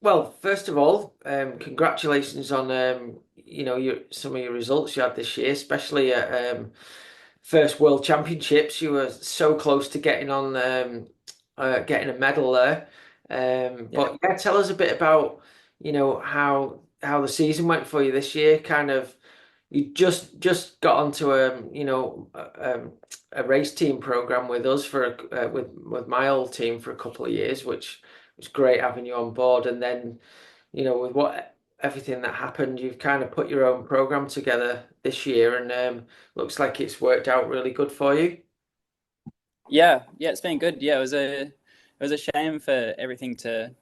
Well, first of all, congratulations on your some of your results you had this year, especially at first World Championships. You were so close to getting on getting a medal there. Yeah. But yeah, tell us a bit about how the season went for you this year. Kind of, you just got onto a race team program with us for with my old team for a couple of years, which was great having you on board. And then, with what everything that happened, you've kind of put your own program together this year, and looks like it's worked out really good for you. Yeah, it's been good. Yeah, it was a shame for everything to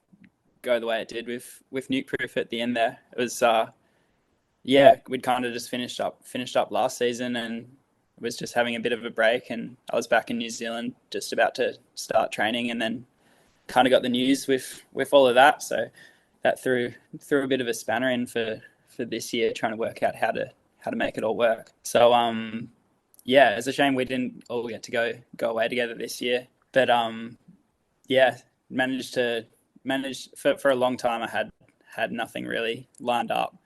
go the way it did with Nuke Proof at the end there. It was yeah, we'd kind of just finished up last season and was just having a bit of a break, and I was back in New Zealand just about to start training, and then kind of got the news with all of that. So that threw a bit of a spanner in for this year, trying to work out how to make it all work. So yeah, it's a shame we didn't all get to go away together this year. But yeah, managed for a long time. I had nothing really lined up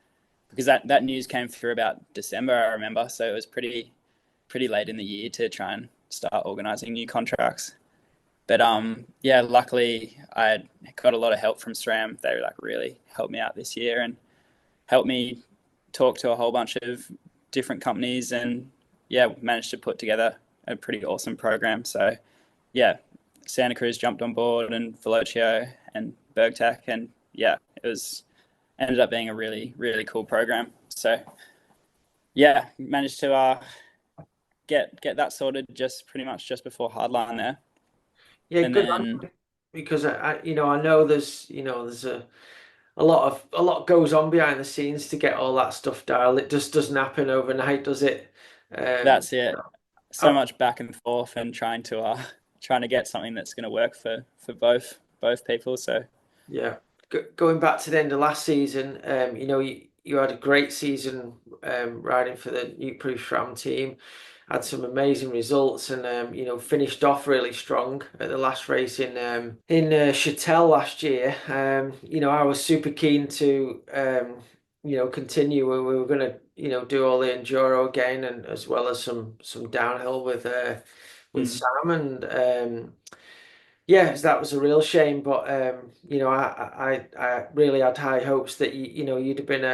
because that news came through about December, I remember. So it was pretty late in the year to try and start organizing new contracts. But yeah, luckily I got a lot of help from SRAM. They like really helped me out this year and helped me talk to a whole bunch of different companies, and yeah, managed to put together a pretty awesome program. So yeah, Santa Cruz jumped on board, and Velocio and BergTech, and yeah, it was ended up being a really cool program. So yeah, managed to get that sorted just pretty much just before hardline there, Yeah, and good then because I know there's a lot goes on behind the scenes to get all that stuff dialed. It just doesn't happen overnight, does it? Um, that's it. So I, much back and forth and trying to get something that's going to work for both people. So Yeah. Going back to the end of last season, you had a great season riding for the New Proof SRAM team, had some amazing results, and finished off really strong at the last race in Chatel last year. I was super keen to continue. We were going to do all the enduro again, and as well as some downhill with mm, Sam and. Yeah, that was a real shame, but I really had high hopes that you'd have been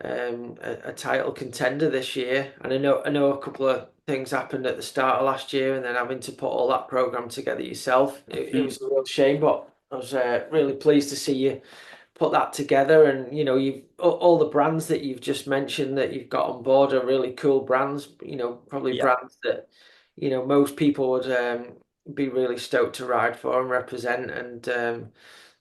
a title contender this year, and I know a couple of things happened at the start of last year, and then having to put all that program together yourself, it mm, was a real shame. But I was really pleased to see you put that together, and you all the brands that you've just mentioned that you've got on board are really cool brands. Probably yeah, brands that most people would be really stoked to ride for and represent. And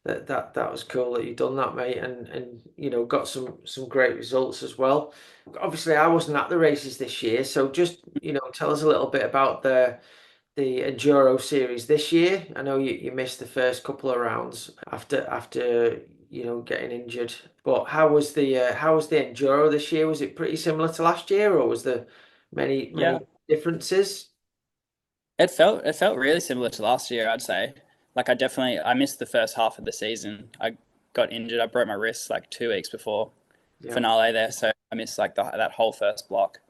that was cool that you've done that, mate, and got some great results as well. Obviously, I wasn't at the races this year, so just tell us a little bit about the Enduro series this year. I know you missed the first couple of rounds after getting injured, but how was the Enduro this year? Was it pretty similar to last year, or was there many yeah. differences? It felt really similar to last year, I'd say. Like I missed the first half of the season. I got injured. I broke my wrist like 2 weeks before Yeah, finale there, so I missed like that whole first block.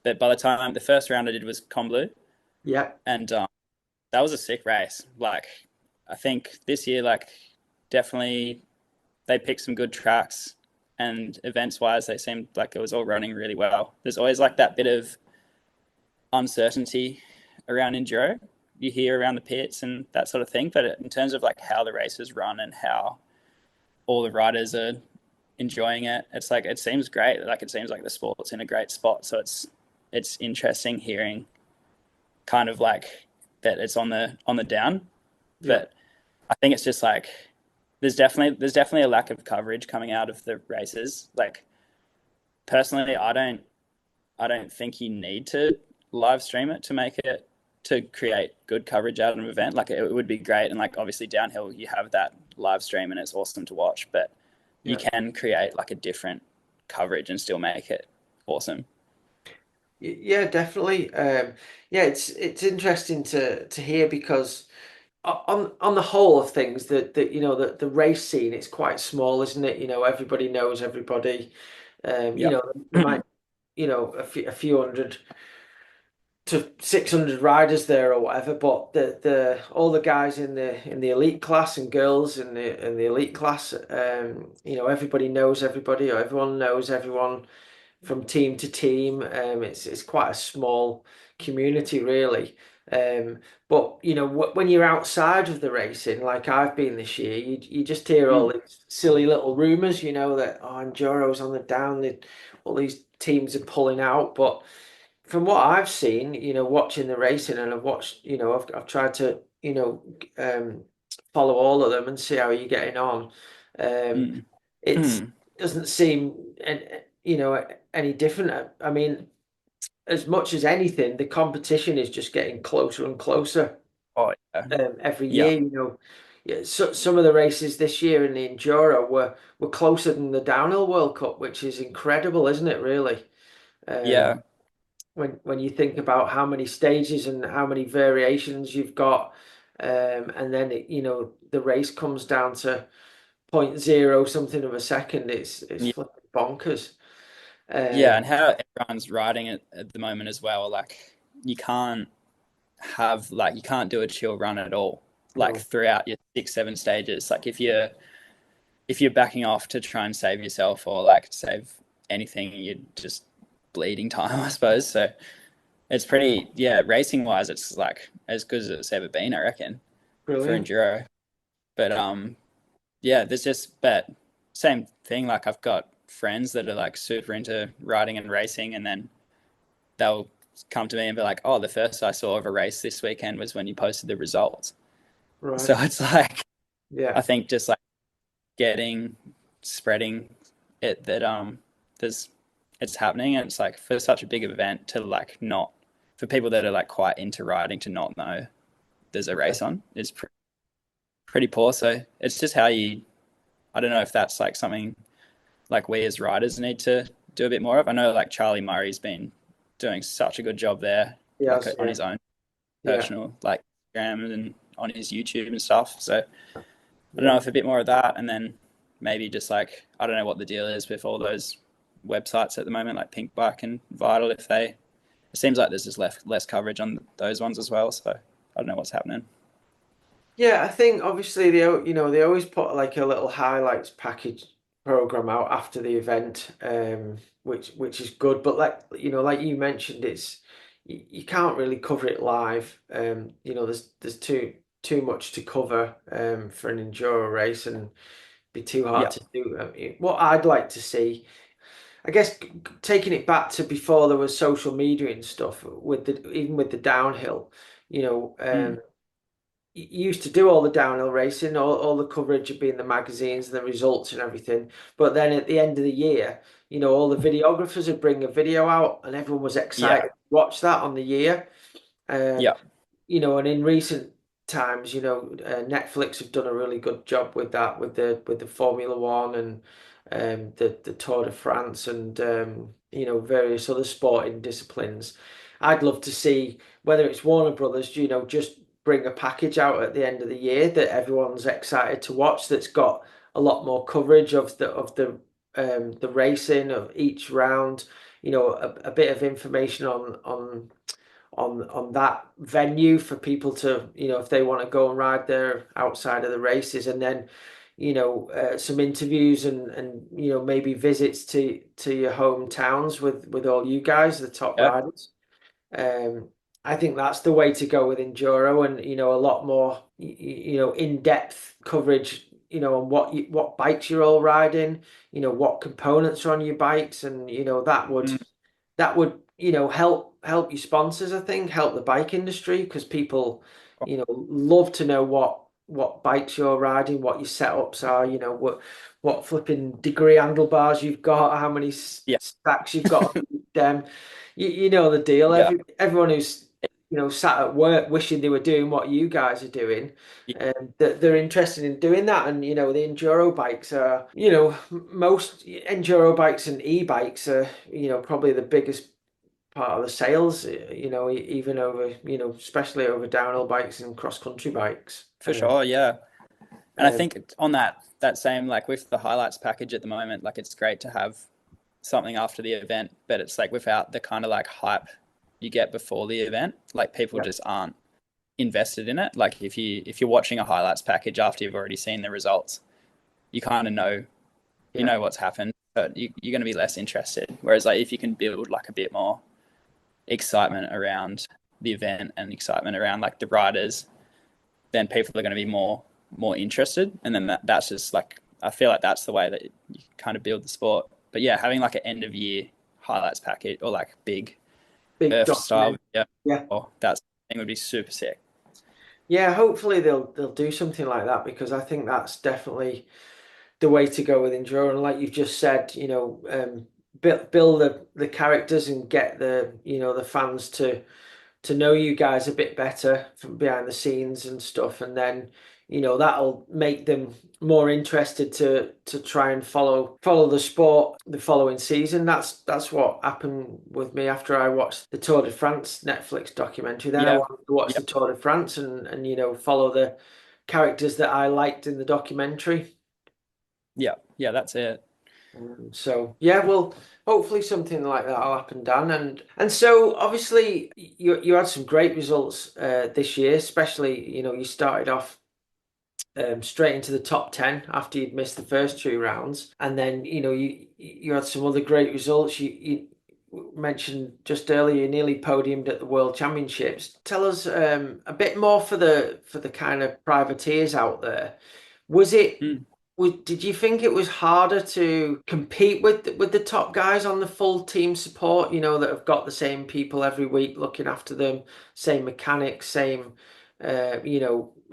But by the time the first round I did was Combloux, yeah, and that was a sick race. Like I think this year, like definitely they picked some good tracks, and events wise, they seemed like it was all running really well. There's always like that bit of uncertainty around enduro you hear around the pits and that sort of thing. But in terms of like how the races run and how all the riders are enjoying it, it's like it seems great. Like it seems like the sport's in a great spot. So it's interesting hearing kind of like that it's on the down. yeah, But I think it's just like there's definitely a lack of coverage coming out of the races. Like personally, I don't think you need to live stream it to make it to create good coverage out of an event. Like it would be great, and like obviously downhill you have that live stream and it's awesome to watch, but you yeah. can create like a different coverage and still make it awesome. Yeah, definitely. Yeah, it's interesting to hear because on the whole of things, that the race scene, it's quite small, isn't it? Everybody knows everybody. Yep. There might, a few hundred to 600 riders there or whatever, but the all the guys in the elite class and girls in the elite class, everybody knows everybody, or everyone knows everyone from team to team. It's quite a small community, really. Um, but when you're outside of the racing, like I've been this year, you just hear all Mm, these silly little rumors, that Enduro's on the down, all these teams are pulling out. But from what I've seen, watching the racing, and I've watched, I've tried to, follow all of them and see how you're getting on. Um, mm, it's mm. doesn't seem, any different. I mean, as much as anything, the competition is just getting closer and closer, Oh yeah. every Yeah. year. Yeah, so some of the races this year in the Enduro were closer than the Downhill World Cup, which is incredible, isn't it? Really. Yeah. When you think about how many stages and how many variations you've got, and then the race comes down to point zero something of a second. It's Yeah. flipping bonkers. Yeah, Um, and how everyone's riding it at the moment as well. Like you can't you can't do a chill run at all. Like no, throughout your 6, 7 stages. Like if you're backing off to try and save yourself or like save anything, you're just bleeding time, I suppose. So it's pretty, yeah, racing wise, it's like as good as it's ever been, I reckon, for brilliant. enduro. But yeah, there's just but same thing. Like I've got friends that are like super into riding and racing, and then they'll come to me and be like, "Oh, the first I saw of a race this weekend was when you posted the results." So Right. it's like I Yeah. think just like getting spreading it that there's it's happening, and it's like for such a big event to like not for people that are like quite into riding to not know there's a Yeah. race on is pretty poor. So it's just how you I don't know if that's like something like we as riders need to do a bit more of. I know like Charlie Murray's been doing such a good job there, like Yes. on Yeah. his own Yeah. personal like Instagram and on his YouTube and stuff. So I don't know Yeah. if a bit more of that, and then maybe just like I don't know what the deal is with all those websites at the moment, like Pink Bike and Vital. If they, it seems like there's just less coverage on those ones as well. So I don't know what's happening. Yeah, I think obviously they always put like a little highlights package program out after the event, which is good. But like you mentioned, you can't really cover it live. There's too much to cover for an enduro race, and be too hard Yeah. to do. What I'd like to see, I guess, taking it back to before there was social media and stuff, even with the downhill, you know. Mm. You used to do all the downhill racing, all the coverage would be in the magazines and the results and everything. But then at the end of the year, all the videographers would bring a video out and everyone was Yeah. excited to watch that on the year. Um, Yeah. and in recent times, Netflix have done a really good job with that, with the Formula One and the Tour de France and various other sporting disciplines. I'd love to see whether it's Warner Brothers, just bring a package out at the end of the year that everyone's excited to watch. That's got a lot more coverage of the racing of each round. A bit of information on that venue for people to, if they want to go and ride there outside of the races, and then some interviews and maybe visits to your hometowns with all you guys, the top Yeah. riders. um I think that's the way to go with enduro, and a lot more in-depth coverage on what bikes you're all riding, what components are on your bikes, and Mm. that would help your sponsors, I think, help the bike industry, because people love to know what bikes you're riding, what your setups are, what flipping degree handlebars you've got, how many Yeah. stacks you've got of them. You know the deal. Yeah. Everyone who's sat at work wishing they were doing what you guys are doing, Yeah. that they're interested in doing that. And the enduro bikes are, most enduro bikes and e-bikes are, probably the biggest part of the sales, even over, especially over downhill bikes and cross country bikes. For sure, yeah. And I Um, think on that same, like with the highlights package at the moment, like it's great to have something after the event, but it's like without the kind of like hype you get before the event, like people yeah, just aren't invested in it. Like if you're watching a highlights package after you've already seen the results, you kind of know you yeah, know what's happened, but you're going to be less interested. Whereas like if you can build like a bit more excitement around the event and excitement around like the riders, then people are going to be more interested. And then that's just like I feel like that's the way that you kind of build the sport. But yeah, having like an end of year highlights package or like big big Earth style document. video, Yeah. oh, that thing would be super sick. Yeah, hopefully they'll do something like that because I think that's definitely the way to go with enduro. And like you've just said, build the characters and get the fans to know you guys a bit better from behind the scenes and stuff, and then that'll make them more interested to try and follow the sport the following season. That's what happened with me after I watched the Tour de France Netflix documentary. Then I Yeah, wanted to watch yeah, the Tour de France and follow the characters that I liked in the documentary. yeah, yeah. That's it. So yeah, well, hopefully something like that'll happen, Dan. And so obviously you had some great results this year, especially you started off straight into the top 10 after you'd missed the first two rounds, and then you had some other great results. You mentioned just earlier you nearly podiumed at the World Championships. Tell us a bit more for the kind of privateers out there. Was it Mm. did you think it was harder to compete with the top guys on the full team support, that have got the same people every week looking after them, same mechanics, same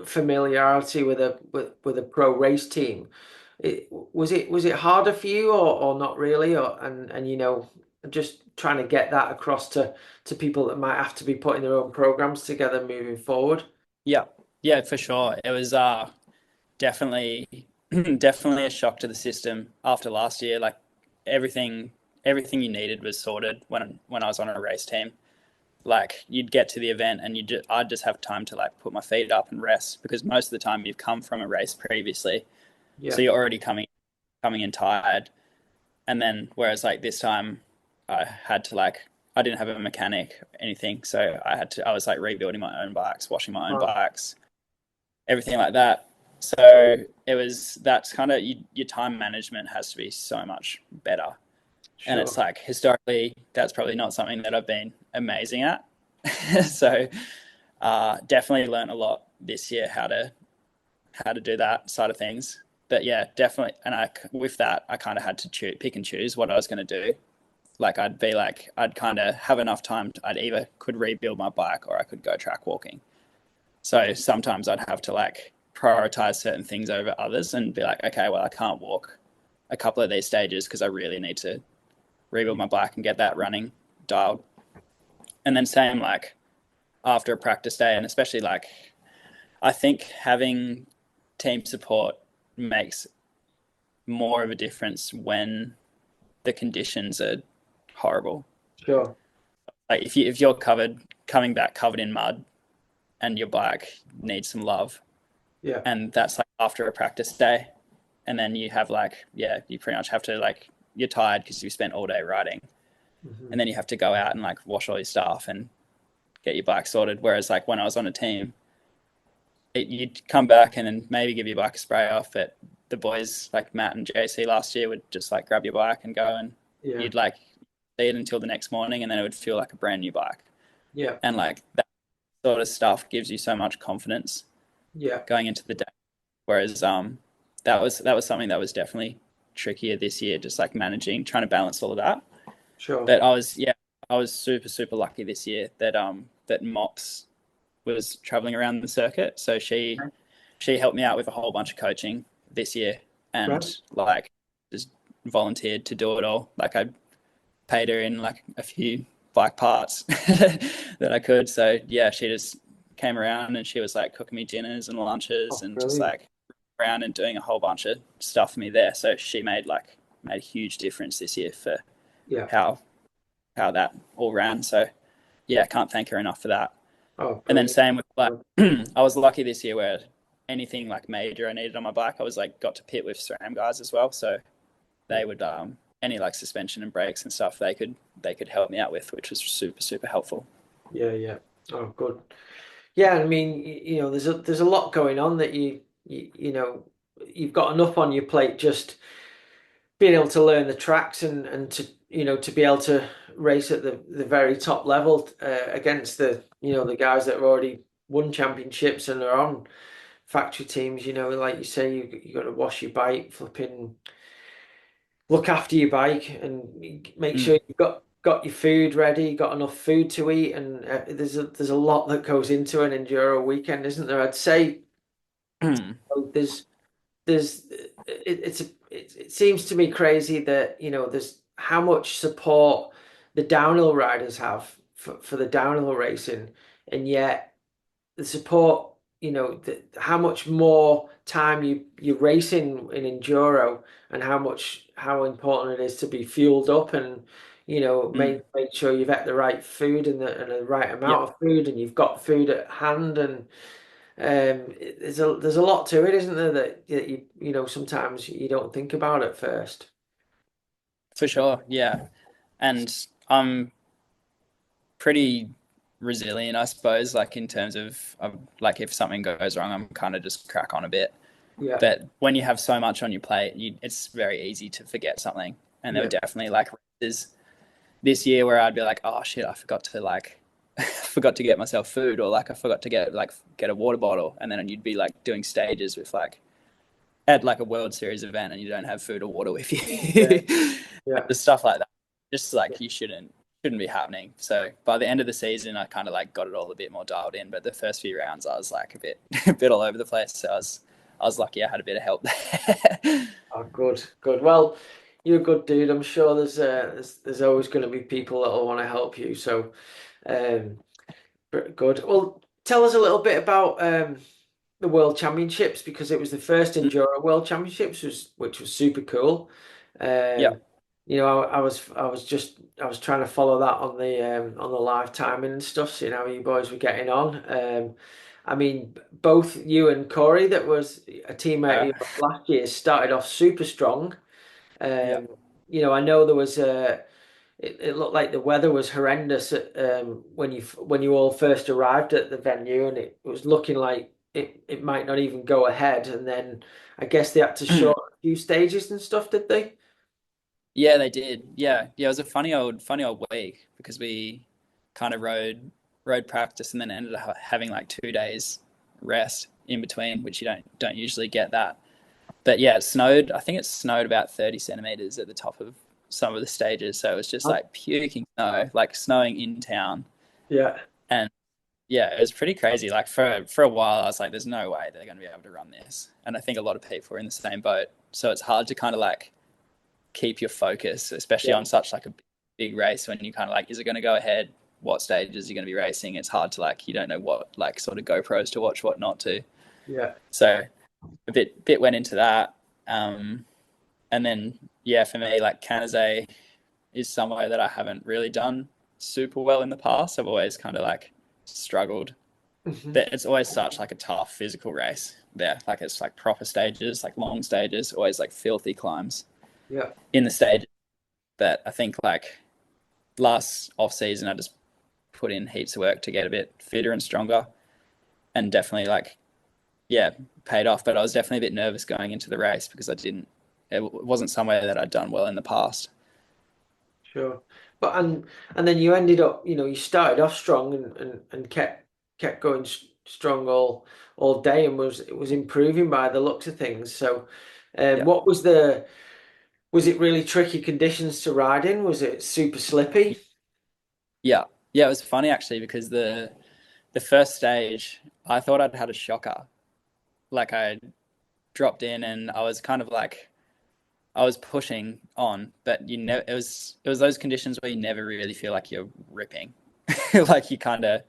familiarity with a pro race team? Was it harder for you or not really? And just trying to get that across to people that might have to be putting their own programs together moving forward. Yeah, yeah, for sure. It was definitely definitely a shock to the system after last year. Like everything everything you needed was sorted when I was on a race team. Like you'd get to the event and I'd just have time to like put my feet up and rest because most of the time you've come from a race previously, so Yeah. you're already coming in tired. And then whereas like this time, I had to like I didn't have a mechanic or anything, so I was like rebuilding my own bikes, washing my own Wow. bikes, everything like that. So it was that's kind of your time management has to be so much better. And it's Sure. like historically, that's probably not something that I've been amazing at. So definitely learned a lot this year how to do that side of things. But yeah, definitely. And with that, I kind of had to pick and choose what I was going to do. Like I'd kind of have enough time. I'd either could rebuild my bike or I could go track walking. So sometimes I'd have to like prioritize certain things over others and be like, okay, well, I can't walk a couple of these stages because I really need to rebuild my bike and get that running dialed. And then same like after a practice day, and especially like I think having team support makes more of a difference when the conditions are horrible. Sure. Like if you're coming back covered in mud and your bike needs some love, Yeah. and that's like after a practice day, and then you have like you pretty much have to like you're tired because you spent all day riding, Hmm. and then you have to go out and like wash all your stuff and get your bike sorted. Whereas like when I was on a team, you'd come back and then maybe give your bike a spray off, but the boys like Matt and JC last year would just like grab your bike and go, and Yeah. you'd like see it until the next morning, and then it would feel like a brand new bike. Yeah. And like that sort of stuff gives you so much confidence Yeah. going into the day. Whereas that was something that was definitely trickier this year, just like managing, trying to balance all of that. Sure. But I was super super lucky this year that Mops was traveling around the circuit, so she helped me out with a whole bunch of coaching this year, Right. and like just volunteered to do it all. Like I paid her in like a few bike parts that I could. So yeah, she just came around and she was like cooking me dinners and lunches Oh, and just brilliant. like around and doing a whole bunch of stuff for me there. So she made a huge difference this year for Yeah. how how that all ran. So yeah, can't thank her enough for that. Oh, And then brilliant. same with like, I was lucky this year where anything like major I needed on my bike, I was like got to pit with SRAM guys as well. So Yeah, they would any like suspension and brakes and stuff they could help me out with, which was super helpful. yeah, yeah. Oh, good. Yeah, I mean, there's a lot going on that you've got enough on your plate just being able to learn the tracks and to to be able to race at the very top level against the guys that have already won championships and are on factory teams. Like you say, you got to wash your bike, flipping look after your bike, and make Mm. sure you've got your food ready, got enough food to eat, and there's a lot that goes into an enduro weekend, isn't there? I'd say there's it seems to me crazy that there's how much support the downhill riders have for the downhill racing, and yet the support, how much more time you're racing in enduro, and how important it is to be fueled up, and Mm. make sure you've ate the right food and the right Yeah, amount of food, and you've got food at hand, and there's a lot to it, isn't there, that sometimes you don't think about at first. for sure. Yeah, and I'm pretty resilient, I suppose. Like in terms of like if something goes wrong, I'm kind of just crack on a bit. Yeah, But when you have so much on your plate, it's very easy to forget something. And there were yeah, definitely like races this year where I'd be like, oh shit, I forgot to like forgot to get myself food, or like I forgot to get a water bottle, and then you'd be like doing stages with like at like a World Series event and you don't have food or water with yeah, you. yeah, The stuff like that, just yeah, like you shouldn't be happening. So by the end of the season, I kind of like got it all a bit more dialed in. But the first few rounds, I was like a bit a bit all over the place. So I was lucky I had a bit of help there. oh, good, good. Well, you're a good dude. I'm sure there's always going to be people that will want to help you. So, um, good. Well, tell us a little bit about the World Championships, because it was the first Enduro World Championships, which was super cool. Yeah. Um, I was trying to follow that on the live timing and stuff, seeing how you boys were getting on. I mean, both you and Corey, that was a teammate of Uh, yours last year, started off super strong. yeah. Um, I know there was it looked like the weather was horrendous when you all first arrived at the venue, and it was looking like it might not even go ahead. And then I guess they had to short a few stages and stuff, did they? Yeah, they did. Yeah. It was a funny old week because we kind of rode practice and then ended up having like 2 days rest in between, which you don't usually get that. But yeah, it snowed. I think it snowed about 30 centimeters at the top of some of the stages, so it was just Oh, like puking snow, like snowing in town. yeah, And yeah, it was pretty crazy. Like for a while, I was like, "There's no way they're going to be able to run this." And I think a lot of people are in the same boat, so it's hard to kind of like keep your focus, especially yeah, on such like a big race when you kind of like, is it going to go ahead? What stages are you going to be racing? It's hard to like, you don't know what like sort of GoPros to watch, what not to. yeah, So a bit went into that. Um, and then yeah, for me, like Canazay is somewhere that I haven't really done super well in the past. I've always kind of like struggled. hmm, But it's always such like a tough physical race there. Like it's like proper stages, like long stages, always like filthy climbs yeah, in the stage. But I think like last off season, I just put in heaps of work to get a bit fitter and stronger, and definitely like yeah, paid off. But I was definitely a bit nervous going into the race because I didn't. It wasn't somewhere that I'd done well in the past. sure. But and then you ended up, you started off strong and kept going strong all day, and was improving by the looks of things. So, Yeah, what was it really tricky conditions to ride in? Was it super slippy? yeah, yeah. It was funny actually because the first stage, I thought I'd had a shocker. Like I dropped in and I was kind of like I was pushing on, but it was those conditions where you never really feel like you're ripping. Like you kind of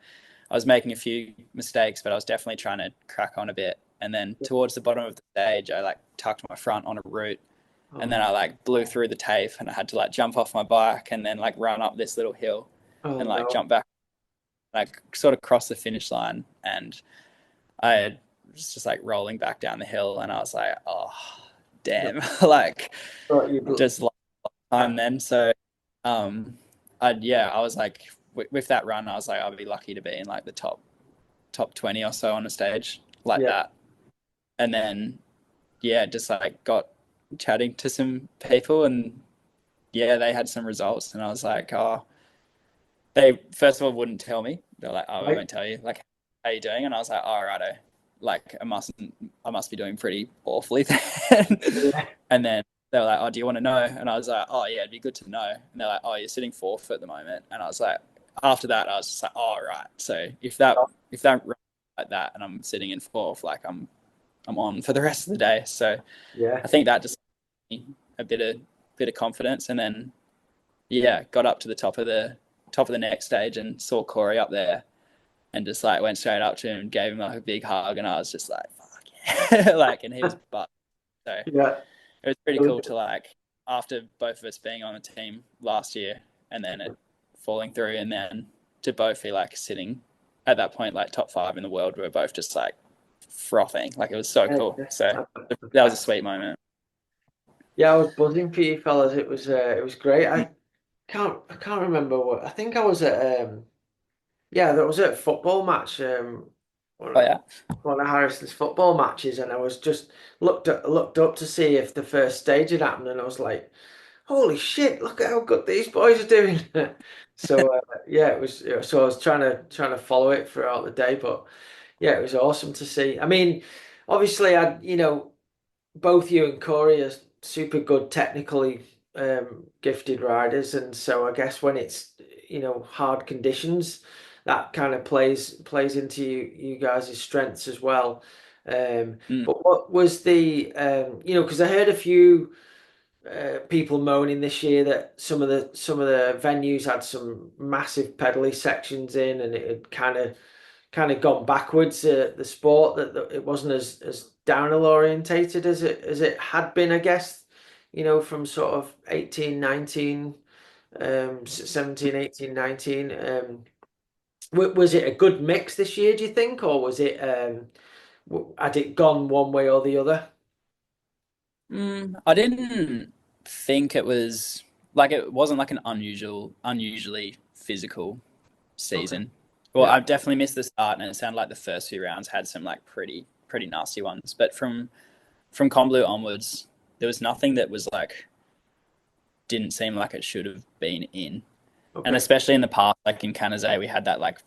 I was making a few mistakes, but I was definitely trying to crack on a bit. And then towards the bottom of the stage, I like tucked my front on a root And then Oh, I like blew through the tape and I had to like jump off my bike and then like run up this little hill oh and like no. jump back, like sort of cross the finish line. And I was just like rolling back down the hill and I was like, oh, damn, like Thought you'd, just lost time then. So, I was like, with that run, I was like, I'd be lucky to be in like the top 20 or so on a stage like yeah, that. And then, yeah, just like got chatting to some people and yeah, they had some results. And I was like, oh, they first of all wouldn't tell me. They're like, oh, we right. won't tell you. Like, how are you doing? And I was like, oh, righto. Like, I must be doing pretty awfully then. Yeah. And then they were like, oh, do you want to know? And I was like, oh, yeah, it'd be good to know. And they're like, oh, you're sitting fourth at the moment. And I was like, after that, I was just like, oh, right. So if that like that, and I'm sitting in fourth, like I'm on for the rest of the day. So Yeah. I think that just gave me a bit of confidence, and then yeah, got up to the top of the next stage and saw Corey up there, and just like went straight up to him and gave him like a big hug, and I was just like, fuck yeah, like, and he was butt. So Yeah. it was pretty cool to like after both of us being on the team last year and then it falling through and then to both be like sitting at that point like top 5 in the world. We were both just like frothing. Like it was so Yeah. cool. So That's the that was a best. sweet moment. Yeah, I was buzzing for you fellas. It was great. I can't remember what I think I was at yeah, that was at a football match, Oh one yeah. one of Harrison's football matches, and I was just looked up to see if the first stage had happened, and I was like, "Holy shit! Look at how good these boys are doing." So yeah, it was. So I was trying to follow it throughout the day, but yeah, it was awesome to see. I mean, obviously, both you and Corey are super good technically gifted riders, and so I guess when it's hard conditions, that kind of plays into you guys' strengths as well. Mm. But what was the because I heard a few people moaning this year that some of the venues had some massive pedally sections in, and it had kind of gone backwards, the sport, that it wasn't as downhill orientated as it had been, I guess, from sort of 18 19 17 18 19. Was it a good mix this year, do you think, or was it had it gone one way or the other? I didn't think it was like it wasn't like an unusually physical Okay. season. Well, Yeah. I definitely missed the start, and it sounded like the first few rounds had some like pretty nasty ones. But from Comblu onwards, there was nothing that was like didn't seem like it should have been in. And Okay. especially in the past, like in Canazay, we had that like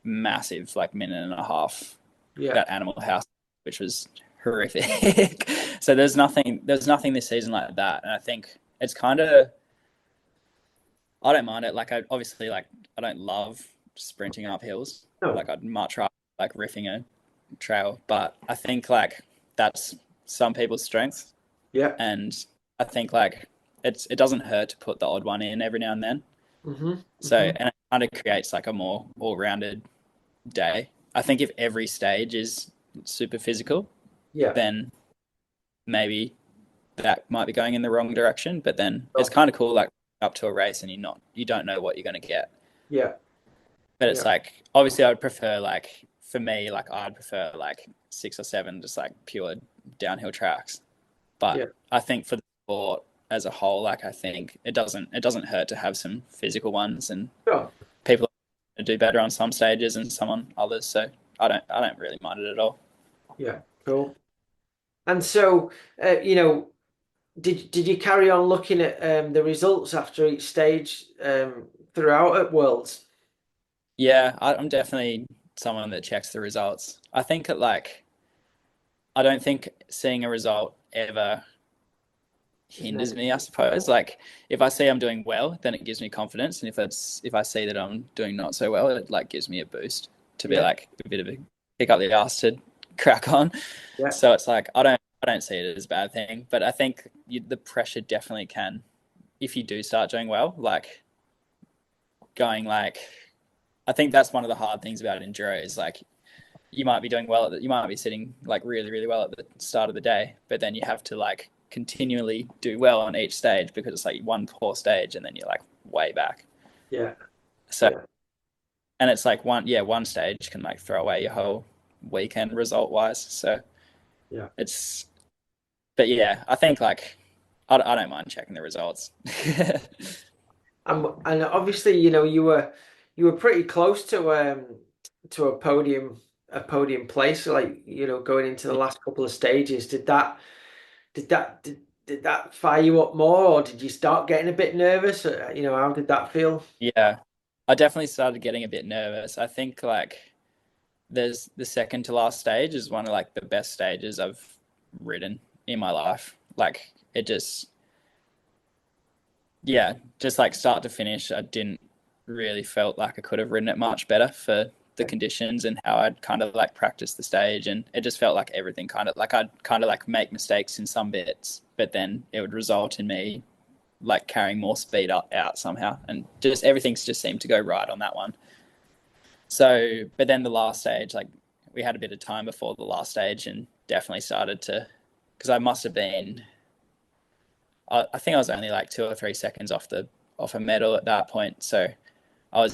massive like minute and a half Yeah. that Animal House, which was horrific. So there's nothing this season like that, and I think it's kind of I don't mind it. Like I obviously like I don't love sprinting up hills. No. Like I'd much rather like riffing a trail, but I think like that's some people's strength, Yeah. and I think like it doesn't hurt to put the odd one in every now and then. Mm-hmm. So Mm-hmm. and it kind of creates like a more all-rounded day. I think if every stage is super physical, Yeah. then maybe that might be going in the wrong direction. But then it's Oh, kind of cool, like up to a race and you don't know what you're going to get. yeah. But it's Yeah. like obviously I would prefer like for me like I'd prefer like 6 or 7 just like pure downhill tracks. But Yeah. I think for the sport as a whole, like I think it doesn't hurt to have some physical ones and Sure. people do better on some stages and some on others. So I don't really mind it at all. Yeah. Cool. And so, did you carry on looking at the results after each stage throughout at Worlds? Yeah, I'm definitely someone that checks the results. I think that like I don't think seeing a result ever Isn't hinders it? me, I suppose. Like if I see I'm doing well, then it gives me confidence, and if I see that I'm doing not so well, it like gives me a boost to be Yeah. like a bit of a kick up the ass to crack on. Yeah. So it's like I don't see it as a bad thing, but I think the pressure definitely can if you do start doing well, like going like I think that's one of the hard things about enduro is like you might be doing well you might be sitting like really well at the start of the day, but then you have to like continually do well on each stage because it's like one poor stage and then you're like way back. Yeah. So Yeah. and it's like one stage can like throw away your whole weekend result wise. So Yeah. it's but yeah, I think like I don't mind checking the results. And obviously, you were pretty close to a podium place, like, going into the last couple of stages. Did that did that fire you up more, or did you start getting a bit nervous? How did that feel? Yeah, I definitely started getting a bit nervous. I think like there's the second to last stage is one of like the best stages I've ridden in my life. Like it just yeah, just like start to finish, I didn't really felt like I could have ridden it much better for the conditions and how I'd kind of like practiced the stage, and it just felt like everything kind of like I'd kind of like make mistakes in some bits, but then it would result in me like carrying more speed out somehow, and just everything's just seemed to go right on that one. So, but then the last stage, like we had a bit of time before the last stage, and definitely started to because I must have been I think I was only like 2 or 3 seconds off a medal at that point. So I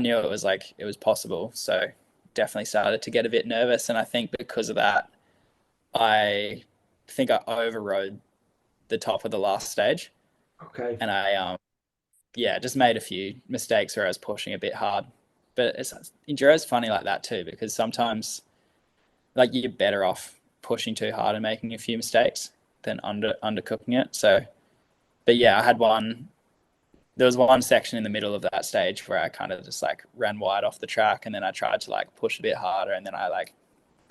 knew it was like it was possible. So definitely started to get a bit nervous. And I think because of that, I think I overrode the top of the last stage. Okay. And yeah, just made a few mistakes where I was pushing a bit hard. But enduro's funny like that too, because sometimes like you're better off pushing too hard and making a few mistakes than undercooking it. So, but yeah, I had one there was one section in the middle of that stage where I kind of just like ran wide off the track, and then I tried to like push a bit harder, and then I like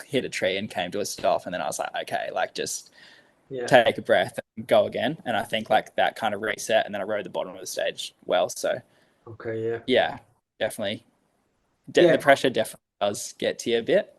hit a tree and came to a stop, and then I was like, okay, like just Yeah. take a breath and go again. And I think like that kind of reset, and then I rode the bottom of the stage well. So Okay. Yeah. yeah, definitely, the Yeah. pressure definitely does get to you a bit.